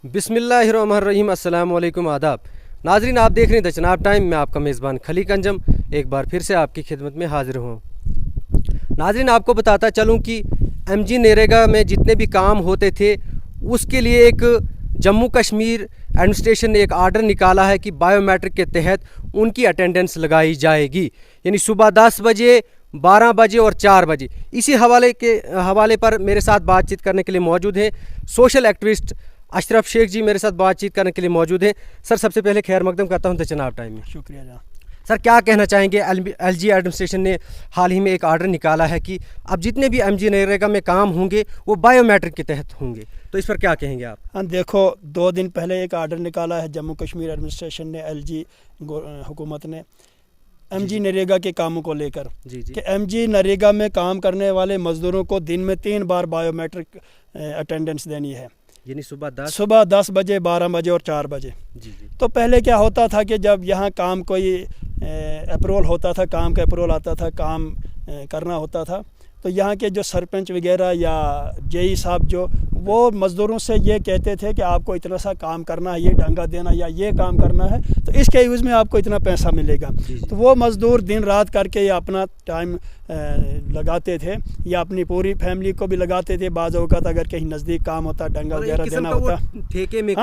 बिस्मिल्लाहिर्रहमानिर्रहीम, अस्सलाम वालेकुम, आदाब। नाजरीन, आप देख रहे हैं द चनाब टाइम। मैं आपका मेज़बान खलीक अंजम एक बार फिर से आपकी खिदमत में हाजिर हूँ। नाजरीन, आपको बताता चलूँ कि एमजी नरेगा में जितने भी काम होते थे उसके लिए एक जम्मू कश्मीर एडमिनिस्ट्रेशन ने एक आर्डर निकाला है कि बायोमेट्रिक के तहत उनकी अटेंडेंस लगाई जाएगी, यानी सुबह 10 बजे, 12 बजे और 4 बजे। इसी हवाले पर मेरे साथ बातचीत करने के लिए मौजूद हैं सोशल एक्टिविस्ट अशरफ शेख जी, मेरे साथ बातचीत करने के लिए मौजूद हैं। सर, सबसे पहले खैर मकदम करता हूं द चनाब टाइम में। शुक्रिया जनाब। सर, क्या कहना चाहेंगे? एलजी एडमिनिस्ट्रेशन ने हाल ही में एक आर्डर निकाला है कि अब जितने भी एमजी नरेगा में काम होंगे वो बायोमेट्रिक के तहत होंगे, तो इस पर क्या कहेंगे आप? हाँ, देखो, 2 दिन पहले एक आर्डर निकाला है जम्मू कश्मीर एडमिनिस्ट्रेशन ने, एलजी हुकूमत ने, एमजी नरेगा के कामों को लेकर कि एमजी नरेगा में काम करने वाले मज़दूरों को दिन में 3 बार बायोमेट्रिक अटेंडेंस देनी है, यानी सुबह 10 बजे, 12 बजे और 4 बजे। तो पहले क्या होता था कि जब यहाँ काम कोई अप्रूवल होता था, काम का अप्रूवल आता था, काम करना होता था, तो यहाँ के जो सरपंच वगैरह या जेई साहब जो वो मज़दूरों से ये कहते थे कि आपको इतना सा काम करना है, ये डांगा देना या ये काम करना है, तो इसके यूज़ में आपको इतना पैसा मिलेगा। तो वो मज़दूर दिन रात करके या अपना टाइम लगाते थे या अपनी पूरी फैमिली को भी लगाते थे। बाज़ औक़ात अगर कहीं नज़दीक काम होता, डांगा वगैरह देना होता,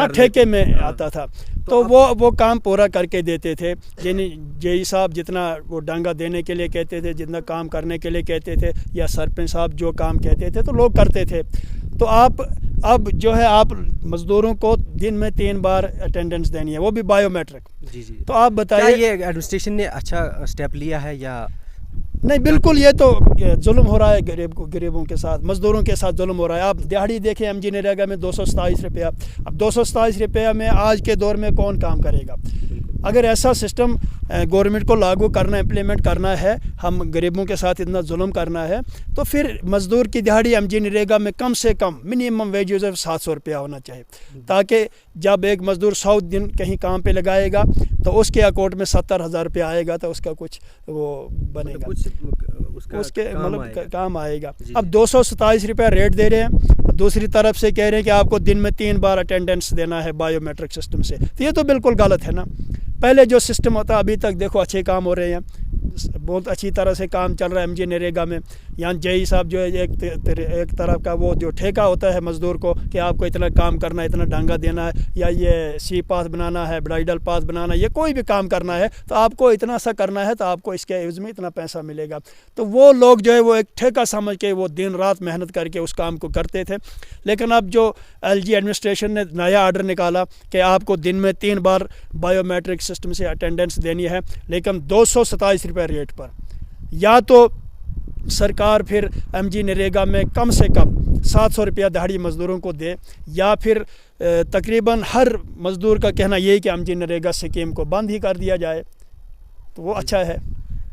ठेके में आता था, तो वो काम पूरा करके देते थे। यानी जेई साहब जितना वो डांगा देने के लिए कहते थे, जितना काम करने के लिए कहते थे, या सरपंच साहब जो काम कहते थे, तो लोग करते थे। तो अब जो है आप मज़दूरों को दिन में 3 बार अटेंडेंस देनी है, वो भी बायोमेट्रिक। तो आप बताइए, ये एडमिनिस्ट्रेशन ने अच्छा स्टेप लिया है या नहीं? बिल्कुल, ये तो जुल्म हो रहा है गरीबों के साथ, मज़दूरों के साथ जुल्म हो रहा है। आप दिहाड़ी देखें एमजी नरेगा में 227 रुपया। अब 227 रुपया में आज के दौर में कौन काम करेगा? अगर ऐसा सिस्टम गवर्नमेंट को लागू करना, इम्प्लीमेंट करना है, हम गरीबों के साथ इतना जुल्म करना है, तो फिर मज़दूर की दिहाड़ी एमजी नरेगा में कम से कम मिनिमम वेज 700 रुपया होना चाहिए, ताकि जब एक मज़दूर 100 दिन कहीं काम पे लगाएगा तो उसके अकाउंट में 70,000 रुपया आएगा, तो उसका कुछ वो बनेगा, उसके मतलब काम आएगा। अब 227 रुपया रेट दे रहे हैं, दूसरी तरफ से कह रहे हैं कि आपको दिन में 3 बार अटेंडेंस देना है बायोमेट्रिक सिस्टम से, तो ये तो बिल्कुल गलत है ना। पहले जो सिस्टम होता, अभी तक देखो अच्छे काम हो रहे हैं, बहुत अच्छी तरह से काम चल रहा है एमजी नरेगा में। यहाँ जेई साहब जो है एक तरफ का वो जो ठेका होता है मज़दूर को कि आपको इतना काम करना है, इतना डांगा देना है, या ये सी पास बनाना है, ब्राइडल पास बनाना है, ये कोई भी काम करना है तो आपको इतना सा करना है, तो आपको इसके एवज में इतना पैसा मिलेगा। तो वो लोग जो है वो एक ठेका समझ के वो दिन रात मेहनत करके उस काम को करते थे। लेकिन अब जो एलजी एडमिनिस्ट्रेशन ने नया आर्डर निकाला कि आपको दिन में 3 बार बायोमेट्रिक सिस्टम से अटेंडेंस देनी है, लेकिन 227 रुपये रेट पर, या तो सरकार फिर एमजी नरेगा में कम से कम 700 रुपया दिहाड़ी मज़दूरों को दे, या फिर तकरीबन हर मज़दूर का कहना यही कि एमजी नरेगा स्कीम को बंद ही कर दिया जाए, तो वो अच्छा है।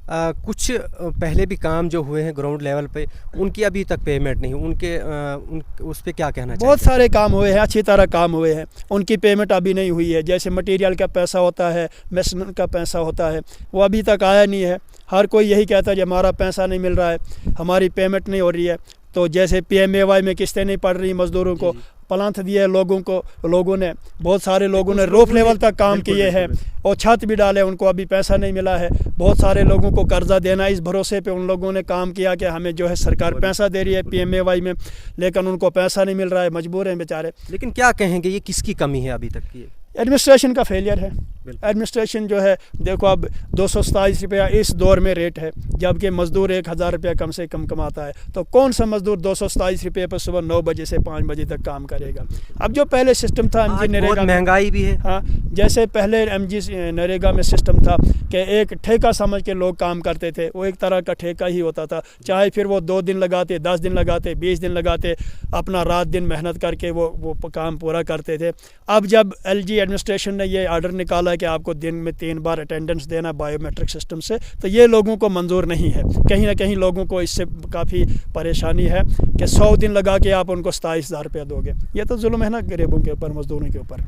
कुछ पहले भी काम जो हुए हैं ग्राउंड लेवल पे, उनकी अभी तक पेमेंट नहीं, उस पे क्या कहना चाहिए? बहुत सारे काम हुए हैं, अच्छी तरह काम हुए हैं, उनकी पेमेंट अभी नहीं हुई है। जैसे मटेरियल का पैसा होता है, मेसन का पैसा होता है, वो अभी तक आया नहीं है। हर कोई यही कहता है कि हमारा पैसा नहीं मिल रहा है, हमारी पेमेंट नहीं हो रही है। तो जैसे PMAY में किस्तें नहीं पड़ रही मज़दूरों को, प्लांट दिए है लोगों ने, बहुत सारे लोगों ने रूफ लेवल तक काम किए हैं और छत भी डाले, उनको अभी पैसा नहीं मिला है। बहुत सारे लोगों को कर्जा देना, इस भरोसे पे उन लोगों ने काम किया कि हमें जो है सरकार पैसा दे रही है PMAY में, लेकिन उनको पैसा नहीं मिल रहा है, मजबूर हैं बेचारे। लेकिन क्या कहेंगे, ये किसकी कमी है अभी तक की? एडमिनिस्ट्रेशन का फेलियर है। एडमिनिस्ट्रेशन जो है, देखो अब 227 रुपया इस दौर में रेट है, जबकि मज़दूर 1000 रुपया कम से कम कमाता है, तो कौन सा मज़दूर 227 रुपये पर सुबह 9 बजे से 5 बजे तक काम करेगा? अब जो पहले सिस्टम था एमजी नरेगा, महंगाई भी है। हाँ, जैसे पहले एमजी नरेगा में सिस्टम था कि एक ठेका समझ के लोग काम करते थे, वो एक तरह का ठेका ही होता था, चाहे फिर वो 2 दिन लगाते, 10 दिन लगाते, 20 दिन लगाते, अपना रात दिन मेहनत करके वो काम पूरा करते थे। अब जब एलजी एडमिनिस्ट्रेशन ने ये आर्डर निकाला कि आपको दिन में 3 बार अटेंडेंस देना बायोमेट्रिक सिस्टम से, तो ये लोगों को मंजूर नहीं है। कहीं ना कहीं लोगों को इससे काफ़ी परेशानी है कि 100 दिन लगा के आप उनको 27,000 रुपया दोगे, ये तो जुल्म है ना गरीबों के ऊपर, मजदूरों के ऊपर।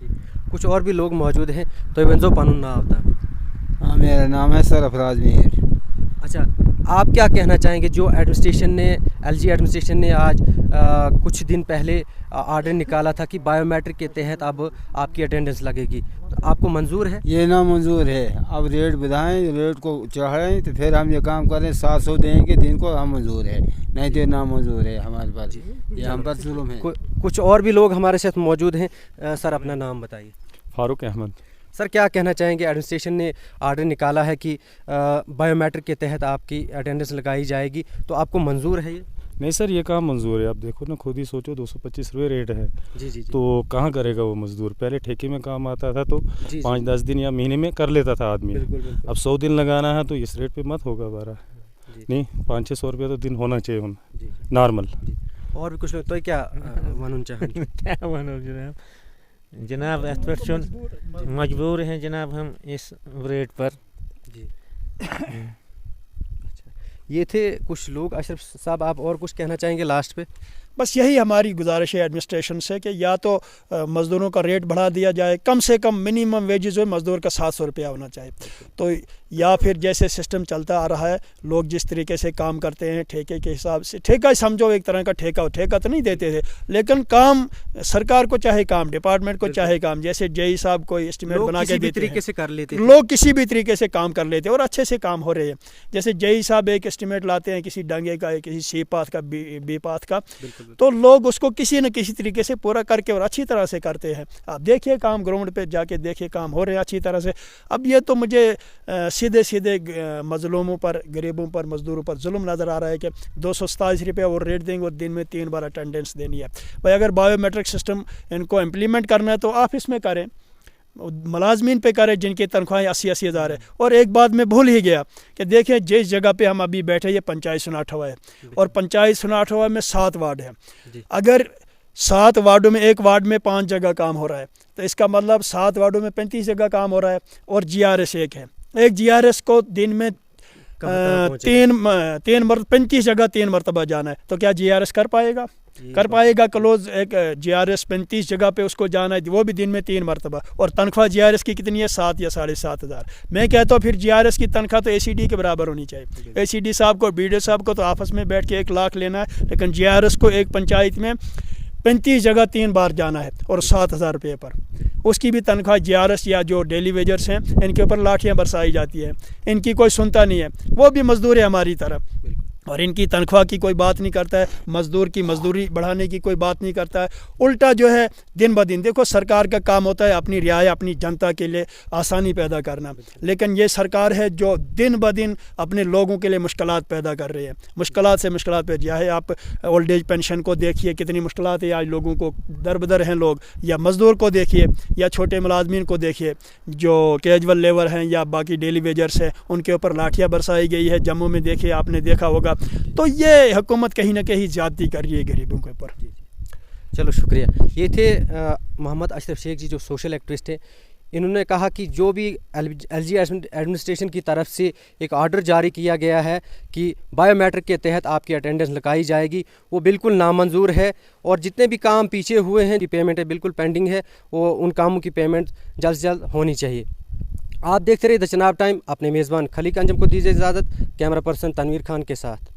कुछ और भी लोग मौजूद हैं, तो इवन जो पानून ना आता। हाँ, मेरा नाम है सरफराज मीर। अच्छा, آپ کیا کہنا چاہیں گے جو ایڈمنسٹریشن نے LG ایڈمنسٹریشن نے آج کچھ دن پہلے آرڈر نکالا تھا کہ بایو میٹرک کے تحت اب آپ کی اٹینڈنس لگے گی، تو آپ کو منظور ہے؟ یہ نامنظور ہے. اب ریٹ بڑھائیں، ریٹ کو چڑھائیں تو پھر ہم یہ کام کریں. 700 دیں گے دن کو، ہم منظور ہے، نہیں تو یہ نامنظور ہے ہمارے پاس. یہ ہم پر ظلم ہے. کچھ اور بھی لوگ ہمارے ساتھ موجود ہیں. سر اپنا نام بتائیے. فاروق احمد. سر کیا کہنا چاہیں گے؟ ایڈمنسٹریشن نے آرڈر نکالا ہے کہ بایو میٹرک کے تحت آپ کی اٹینڈنس لگائی جائے گی، تو آپ کو منظور ہے یہ؟ نہیں سر، یہ کام منظور ہے. آپ دیکھو نا، خود ہی سوچو 225 روپے ریٹ ہے. جی تو کہاں کرے گا وہ مزدور؟ پہلے ٹھیکے میں کام آتا تھا تو جی 5-10 دن یا مہینے میں کر لیتا تھا آدمی. بالکل. اب 100 دن لگانا ہے تو اس ریٹ پہ مت ہوگا 12. نہیں، 500-600 روپے تو دن ہونا چاہیے جی نارمل. اور بھی کچھ لوگ تو کیا ونن چاہیں گے؟ کیا ونو جناب ات پہ مجبور ہیں جناب ہم اس ریٹ پر. جی یہ تھے کچھ لوگ. اشرف صاحب آپ اور کچھ کہنا چاہیں گے لاسٹ پہ؟ بس یہی ہماری گزارش ہے ایڈمنسٹریشن سے کہ یا تو مزدوروں کا ریٹ بڑھا دیا جائے، کم سے کم منیمم ویجز ہو مزدور کا 700 روپیہ ہونا چاہیے. تو یا پھر جیسے سسٹم چلتا آ رہا ہے، لوگ جس طریقے سے کام کرتے ہیں ٹھیکے کے حساب سے، ٹھیکہ سمجھو ایک طرح کا ٹھیکہ تو نہیں دیتے تھے، لیکن کام سرکار کو چاہے کام، ڈپارٹمنٹ کو چاہے کام، جیسے جے صاحب کو اسٹیمیٹ بنا کے دیتے طریقے سے کر لیتے، لوگ کسی بھی طریقے سے کام کر لیتے اور اچھے سے کام ہو رہے ہیں. جیسے جے صاحب ایک اسٹیمیٹ لاتے ہیں کسی ڈنگے کا، کسی سی پاتھ کا، بی پاتھ کا، تو لوگ اس کو کسی نہ کسی طریقے سے پورا کر کے اور اچھی طرح سے کرتے ہیں. آپ دیکھیے کام گراؤنڈ پہ جا کے دیکھیے کام ہو رہے ہیں اچھی طرح سے. اب یہ تو مجھے سیدھے مظلوموں پر، غریبوں پر، مزدوروں پر ظلم نظر آ رہا ہے کہ 227 روپے اور ریٹ دیں گے اور دن میں 3 بار اٹینڈنس دینی ہے. بھائی اگر بایو میٹرک سسٹم ان کو امپلیمنٹ کرنا ہے تو آفس میں کریں، ملازمین پہ کریں جن کی تنخواہیں 80 ہزار ہے. اور ایک بات میں بھول ہی گیا کہ دیکھیں جس جگہ پہ ہم ابھی بیٹھے یہ پنچایت سناٹھوا ہے اور پنچایت سناٹھوا میں 7 وارڈ ہیں. اگر 7 وارڈوں میں ایک وارڈ میں 5 جگہ کام ہو رہا ہے تو اس کا مطلب 7 وارڈوں میں 35 جگہ کام ہو رہا ہے. اور GRS ایک ہے، ایک GRS کو دن میں 35 جگہ 3 مرتبہ جانا ہے، تو کیا GRS کر پائے گا کلوز؟ ایک GRS 35 جگہ پہ اس کو جانا ہے، وہ بھی دن میں 3 مرتبہ. اور تنخواہ GRS کی کتنی ہے؟ 7 یا 7.5 ہزار. میں کہتا ہوں پھر GRS کی تنخواہ تو ACD کے برابر ہونی چاہیے. ACD صاحب کو، BDO صاحب کو تو آفس میں بیٹھ کے 1 لاکھ لینا ہے، لیکن GRS کو ایک پنچایت میں 35 جگہ 3 بار جانا ہے اور 7,000 روپے پر. اس کی بھی تنخواہ GRS یا جو ڈیلی ویجرس ہیں ان کے اوپر لاٹھیاں برسائی جاتی ہے، ان کی کوئی سنتا نہیں ہے. وہ بھی مزدور ہے ہماری طرح اور ان کی تنخواہ کی کوئی بات نہیں کرتا ہے، مزدور کی مزدوری بڑھانے کی کوئی بات نہیں کرتا ہے. الٹا جو ہے دن بدن دیکھو سرکار کا کام ہوتا ہے اپنی رعایا، اپنی جنتا کے لیے آسانی پیدا کرنا، لیکن یہ سرکار ہے جو دن بدن اپنے لوگوں کے لیے مشکلات پیدا کر رہی ہے. مشکلات سے مشکلات پہ چاہے آپ اولڈ ایج پینشن کو دیکھیے کتنی مشکلات ہے آج لوگوں کو، در بدر ہیں لوگ، یا مزدور کو دیکھیے یا چھوٹے ملازمین کو دیکھیے جو کیجول لیبر ہیں یا باقی ڈیلی ویجرس ہیں، ان کے اوپر لاٹھیاں برسائی گئی ہے. جموں میں دیکھیے، آپ نے دیکھا ہوگا. تو یہ حکومت کہیں نہ کہیں زیادتی کر رہی ہے غریبوں کے اوپر. چلو شکریہ. یہ تھے محمد اشرف شیخ جی جو سوشل ایکٹیوسٹ ہیں. انہوں نے کہا کہ جو بھی LG ایڈمنسٹریشن کی طرف سے ایک آرڈر جاری کیا گیا ہے کہ بایو میٹرک کے تحت آپ کی اٹینڈنس لگائی جائے گی، وہ بالکل نامنظور ہے. اور جتنے بھی کام پیچھے ہوئے ہیں، پیمنٹ بالکل پینڈنگ ہے، وہ ان کاموں کی پیمنٹ جلد سے جلد ہونی چاہیے. آپ دیکھتے رہے دا چناب ٹائم. اپنے میزبان خلیق انجم کو دیجیے اجازت. کیمرہ پرسن تنویر خان کے ساتھ.